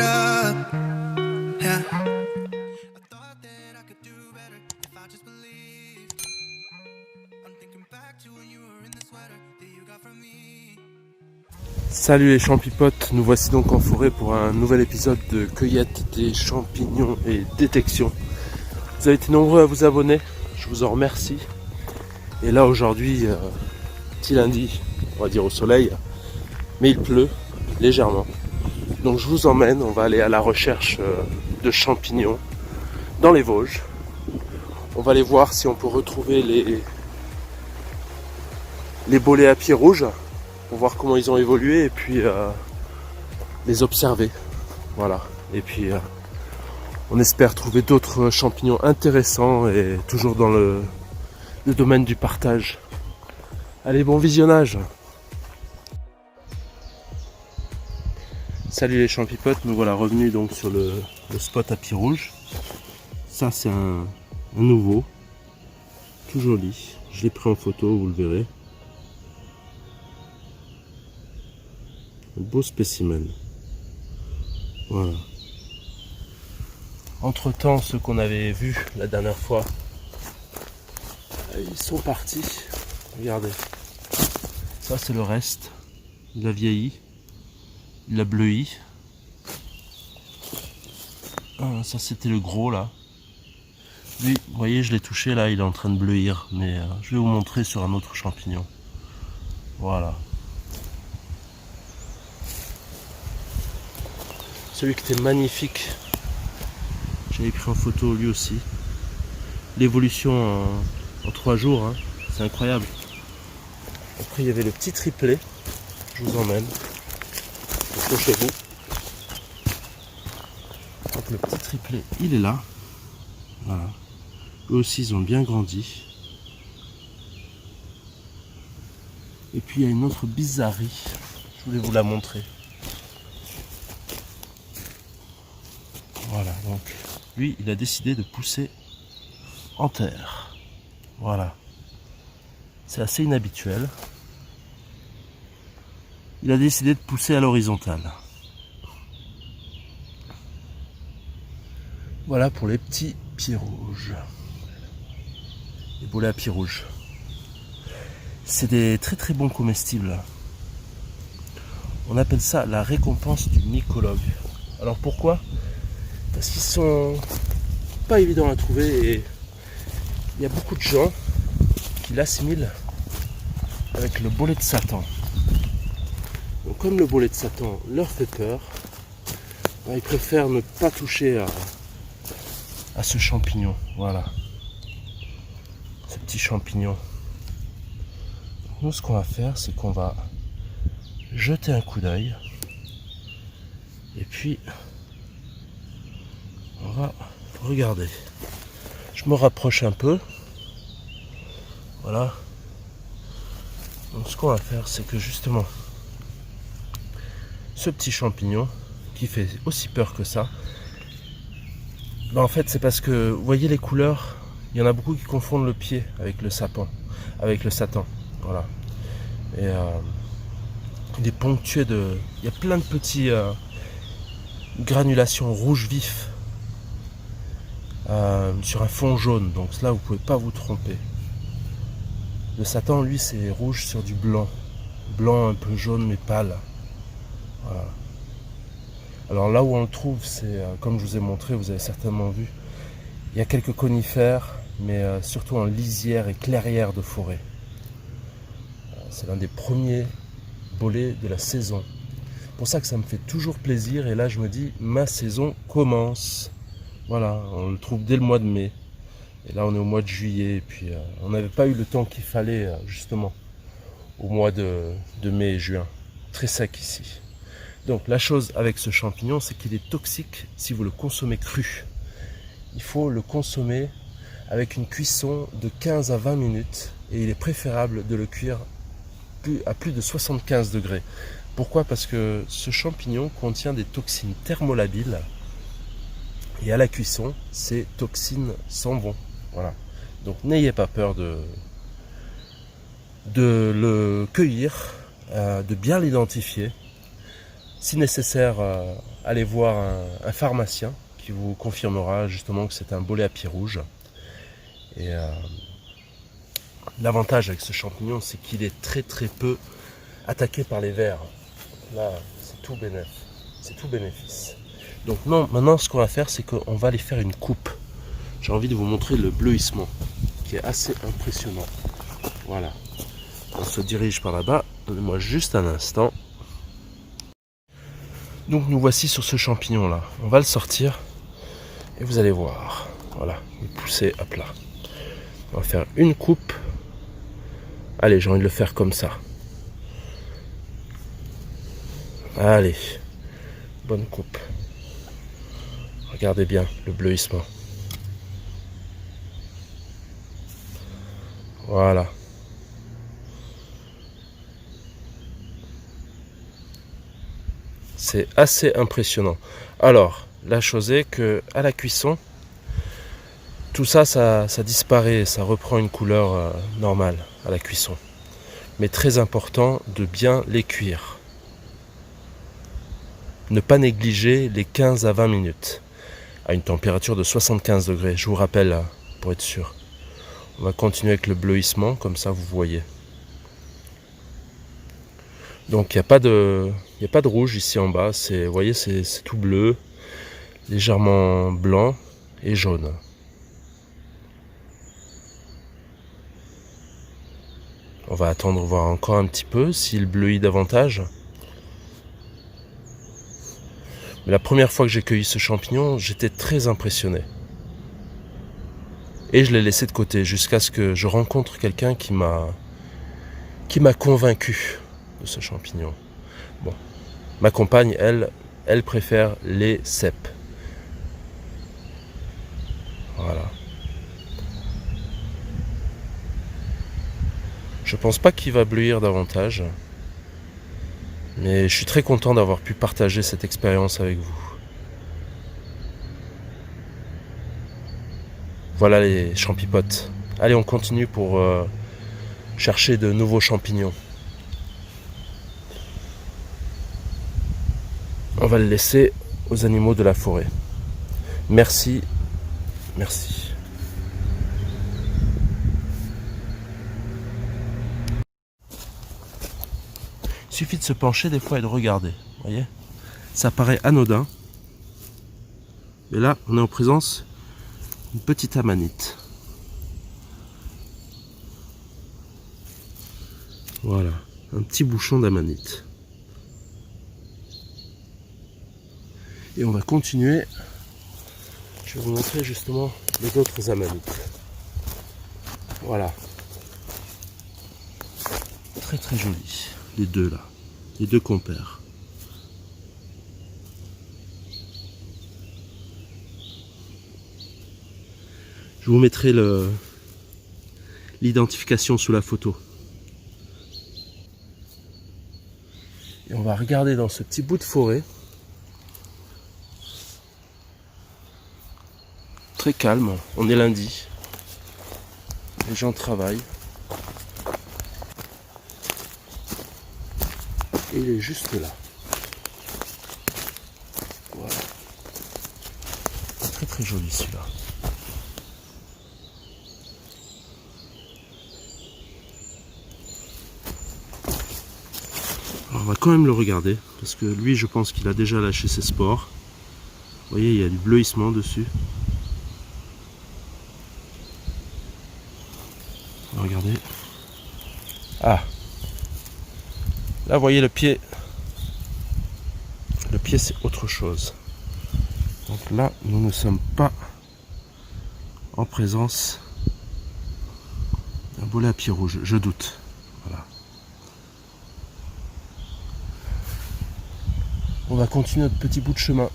up. Yeah. I thought that I could do better if I just believed. I'm thinking back to when you were in the sweater that you got from me. Salut les champipotes, nous voici donc en forêt pour un nouvel épisode de cueillette des champignons et détection. Vous avez été nombreux à vous abonner, je vous en remercie. Et là aujourd'hui, petit lundi, on va dire au soleil, mais il pleut légèrement. Donc je vous emmène, on va aller à la recherche de champignons dans les Vosges. On va aller voir si on peut retrouver les bolets à pieds rouges, pour voir comment ils ont évolué et puis les observer. Voilà. Et puis on espère trouver d'autres champignons intéressants et toujours dans le domaine du partage. Allez, bon visionnage. Salut les champipotes, nous voilà revenus donc sur le spot à pieds rouges. Ça c'est un nouveau, tout joli. Je l'ai pris en photo, vous le verrez. Un beau spécimen. Voilà. Entre temps, ceux qu'on avait vus la dernière fois, ils sont partis. Regardez. Ça c'est le reste. Il a vieilli. Il a bleui. Ah, ça c'était le gros là. Lui, vous voyez, je l'ai touché là, il est en train de bleuir. Mais je vais vous montrer sur un autre champignon. Voilà. Celui qui était magnifique, j'avais pris en photo lui aussi. L'évolution en 3 jours, hein, c'est incroyable. Après il y avait le petit triplet, je vous emmène. Accrochez-vous. Donc le petit triplet, il est là. Voilà. Eux aussi ils ont bien grandi. Et puis il y a une autre bizarrerie, je voulais vous la montrer. Voilà, donc lui il a décidé de pousser en terre. Voilà. C'est assez inhabituel. Il a décidé de pousser à l'horizontale. Voilà pour les petits pieds rouges. Les bolets à pieds rouges. C'est des très très bons comestibles. On appelle ça la récompense du mycologue. Alors pourquoi ? Parce qu'ils sont pas évidents à trouver et il y a beaucoup de gens qui l'assimilent avec le bolet de Satan. Donc comme le bolet de Satan leur fait peur, ils préfèrent ne pas toucher à ce champignon. Voilà. Ce petit champignon. Nous ce qu'on va faire, c'est qu'on va jeter un coup d'œil et puis on va regarder. Je me rapproche un peu. Voilà. Donc ce qu'on va faire, c'est que justement, ce petit champignon qui fait aussi peur que ça, en fait c'est parce que, vous voyez les couleurs, il y en a beaucoup qui confondent le pied avec le sapin, avec le Satan. Voilà. Et il est ponctué de... Il y a plein de petits granulations rouge vif. Sur un fond jaune, donc là vous pouvez pas vous tromper. Le Satan lui c'est rouge sur du blanc, blanc un peu jaune mais pâle. Voilà. Alors là où on le trouve, c'est comme je vous ai montré, vous avez certainement vu, il y a quelques conifères, mais surtout en lisière et clairière de forêt. C'est l'un des premiers bolets de la saison. C'est pour ça que ça me fait toujours plaisir et là je me dis ma saison commence. Voilà, on le trouve dès le mois de mai. Et là, on est au mois de juillet. Et puis, on n'avait pas eu le temps qu'il fallait, justement, au mois de mai et juin. Très sec ici. Donc, la chose avec ce champignon, c'est qu'il est toxique si vous le consommez cru. Il faut le consommer avec une cuisson de 15 à 20 minutes. Et il est préférable de le cuire à plus de 75 degrés. Pourquoi ? Parce que ce champignon contient des toxines thermolabiles. Et à la cuisson, ces toxines s'en vont. Voilà. Donc n'ayez pas peur de le cueillir, de bien l'identifier. Si nécessaire, allez voir un pharmacien qui vous confirmera justement que c'est un bolet à pied rouge. Et l'avantage avec ce champignon, c'est qu'il est très très peu attaqué par les vers. Là, c'est tout bénéfice. Donc non, maintenant ce qu'on va faire, c'est qu'on va aller faire une coupe. J'ai envie de vous montrer le bleuissement, qui est assez impressionnant. Voilà. On se dirige par là-bas. Donnez-moi juste un instant. Donc nous voici sur ce champignon là. On va le sortir et vous allez voir. Voilà, il est poussé à plat. On va faire une coupe. Allez, j'ai envie de le faire comme ça. Allez, bonne coupe. Regardez bien le bleuissement. Voilà. C'est assez impressionnant. Alors, la chose est que à la cuisson, tout ça, ça disparaît, ça reprend une couleur normale à la cuisson. Mais très important de bien les cuire. Ne pas négliger les 15 à 20 minutes à une température de 75 degrés. Je vous rappelle, pour être sûr. On va continuer avec le bleuissement, comme ça vous voyez. Donc il n'y a pas de rouge ici en bas. Vous voyez, c'est tout bleu, légèrement blanc et jaune. On va attendre voir encore un petit peu s'il bleuit davantage. Mais la première fois que j'ai cueilli ce champignon, j'étais très impressionné. Et je l'ai laissé de côté jusqu'à ce que je rencontre quelqu'un qui m'a convaincu de ce champignon. Bon, ma compagne, elle préfère les cèpes. Voilà. Je pense pas qu'il va bleuir davantage. Mais je suis très content d'avoir pu partager cette expérience avec vous. Voilà les champipotes. Allez, on continue pour chercher de nouveaux champignons. On va le laisser aux animaux de la forêt. Merci. Merci. Il suffit de se pencher des fois et de regarder. Vous voyez ? Ça paraît anodin. Mais là, on est en présence d'une petite amanite. Voilà, un petit bouchon d'amanite. Et on va continuer. Je vais vous montrer justement les autres amanites. Voilà. Très très joli. Les deux là. Les deux compères. Je vous mettrai l'identification sous la photo. Et on va regarder dans ce petit bout de forêt. Très calme, on est lundi. Les gens travaillent. Et il est juste là. Voilà. Très très joli celui-là. Alors on va quand même le regarder, parce que lui je pense qu'il a déjà lâché ses spores. Vous voyez, il y a du bleuissement dessus. Regardez. Ah, là vous voyez le pied. Le pied c'est autre chose. Donc là nous ne sommes pas en présence d'un bolet à pied rouge, je doute. Voilà. On va continuer notre petit bout de chemin.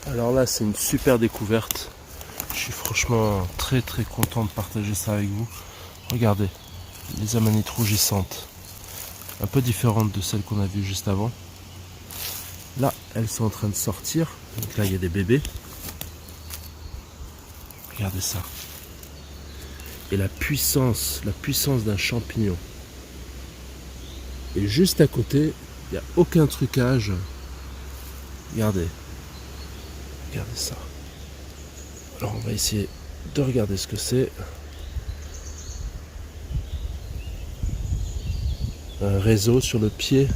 Alors là c'est une super découverte. Je suis franchement très très content de partager ça avec vous. Regardez, les amanites rougissantes. Un peu différentes de celles qu'on a vues juste avant. Là, elles sont en train de sortir. Donc là, il y a des bébés. Regardez ça. Et la puissance d'un champignon. Et juste à côté, il n'y a aucun trucage. Regardez. Regardez ça. Alors on va essayer de regarder ce que c'est. Un réseau sur le pied.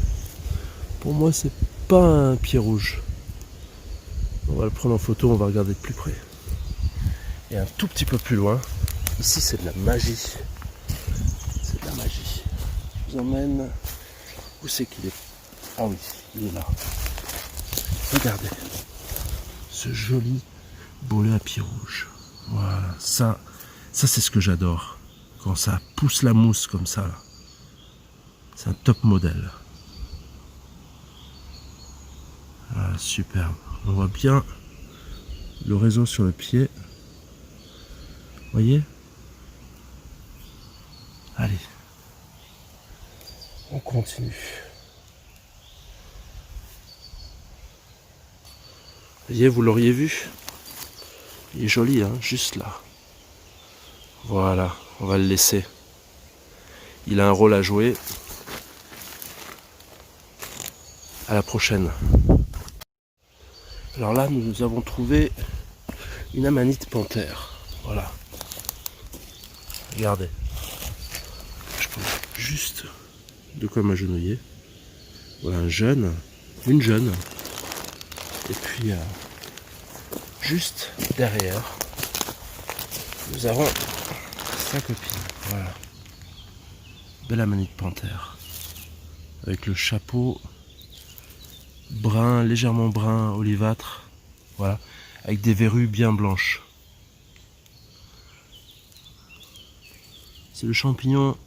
Pour moi, c'est pas un pied rouge. On va le prendre en photo, on va regarder de plus près. Et un tout petit peu plus loin, ici c'est de la magie. C'est de la magie. Je vous emmène. Où c'est qu'il est? Ah oui, il est là. Regardez. Ce joli bolet à pied rouge. Voilà, ça c'est ce que j'adore. Quand ça pousse la mousse comme ça là. C'est un top modèle. Voilà, superbe. On voit bien le réseau sur le pied. Voyez? Allez. On continue. Voyez, vous l'auriez vu? Il est joli, hein, juste là. Voilà, on va le laisser. Il a un rôle à jouer. À la prochaine. Alors là, nous avons trouvé une amanite panthère. Voilà. Regardez. Je prends juste de quoi m'agenouiller. Voilà un jeune, une jeune. Et puis, juste derrière, nous avons sa copine. Voilà. Belle amanite panthère. Avec le chapeau brun, légèrement brun, olivâtre. Voilà. Avec des verrues bien blanches. C'est le champignon,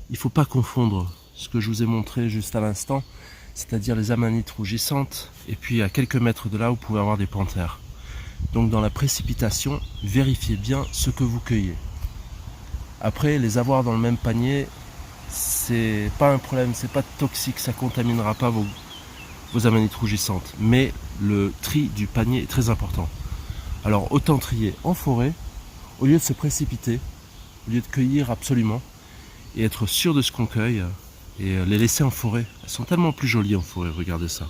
il ne faut pas confondre ce que je vous ai montré juste à l'instant, c'est-à-dire les amanites rougissantes, et puis à quelques mètres de là, vous pouvez avoir des panthères. Donc dans la précipitation, vérifiez bien ce que vous cueillez. Après, les avoir dans le même panier, c'est pas un problème, c'est pas toxique, ça contaminera pas vos amanites rougissantes. Mais le tri du panier est très important. Alors autant trier en forêt, au lieu de se précipiter, au lieu de cueillir absolument, et être sûr de ce qu'on cueille, et les laisser en forêt. Elles sont tellement plus jolies en forêt, regardez ça.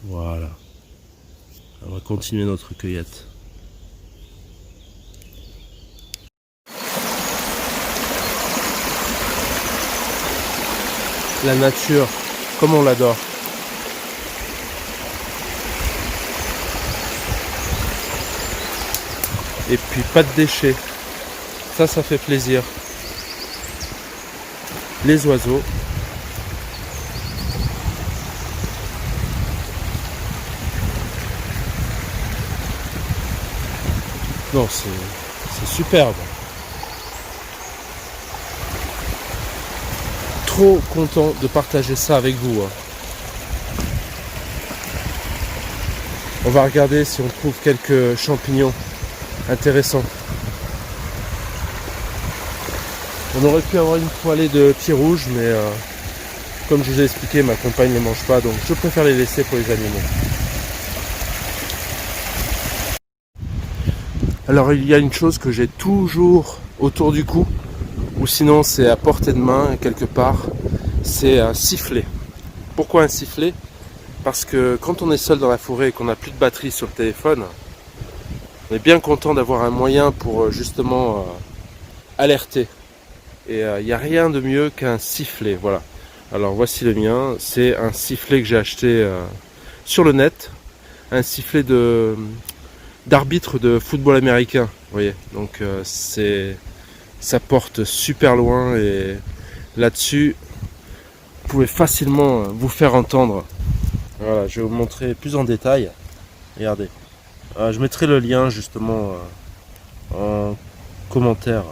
Voilà. On va continuer notre cueillette. La nature, comme on l'adore. Et puis pas de déchets. Ça fait plaisir. Les oiseaux. Non, c'est superbe. Trop content de partager ça avec vous. On va regarder si on trouve quelques champignons intéressants. On aurait pu avoir une poêlée de pieds rouges, mais comme je vous ai expliqué, ma compagne ne les mange pas, donc je préfère les laisser pour les animaux. Alors il y a une chose que j'ai toujours autour du cou, ou sinon c'est à portée de main quelque part, c'est un sifflet. Pourquoi un sifflet? Parce que quand on est seul dans la forêt et qu'on n'a plus de batterie sur le téléphone, on est bien content d'avoir un moyen pour justement alerter. Et il n'y a rien de mieux qu'un sifflet. Voilà. Alors voici le mien. C'est un sifflet que j'ai acheté sur le net. Un sifflet d'arbitre de football américain. Vous voyez. Donc ça porte super loin. Et là-dessus, vous pouvez facilement vous faire entendre. Voilà, je vais vous montrer plus en détail. Regardez. Je mettrai le lien justement en commentaire.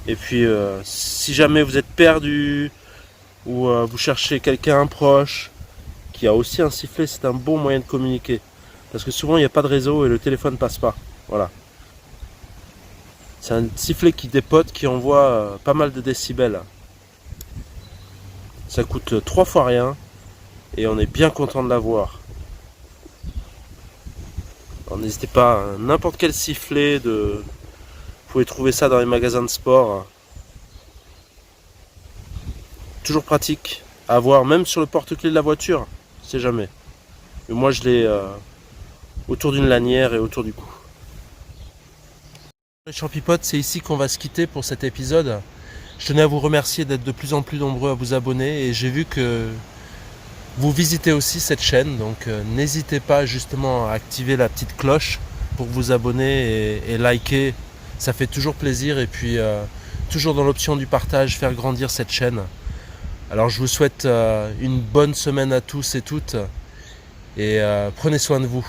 Et puis si jamais vous êtes perdu ou vous cherchez quelqu'un proche qui a aussi un sifflet, c'est un bon moyen de communiquer. Parce que souvent il n'y a pas de réseau et le téléphone passe pas. Voilà. C'est un sifflet qui dépote, qui envoie pas mal de décibels. Ça coûte 3 fois rien et on est bien content de l'avoir. Alors, n'hésitez pas, hein, n'importe quel sifflet vous pouvez trouver ça dans les magasins de sport. Toujours pratique à avoir, même sur le porte-clés de la voiture, on sait jamais. Mais moi je l'ai autour d'une lanière et autour du cou. Les champipotes, c'est ici qu'on va se quitter pour cet épisode. Je tenais à vous remercier d'être de plus en plus nombreux à vous abonner et j'ai vu que vous visitez aussi cette chaîne, donc n'hésitez pas justement à activer la petite cloche pour vous abonner et liker, ça fait toujours plaisir et puis toujours dans l'option du partage, faire grandir cette chaîne. Alors je vous souhaite une bonne semaine à tous et toutes et prenez soin de vous.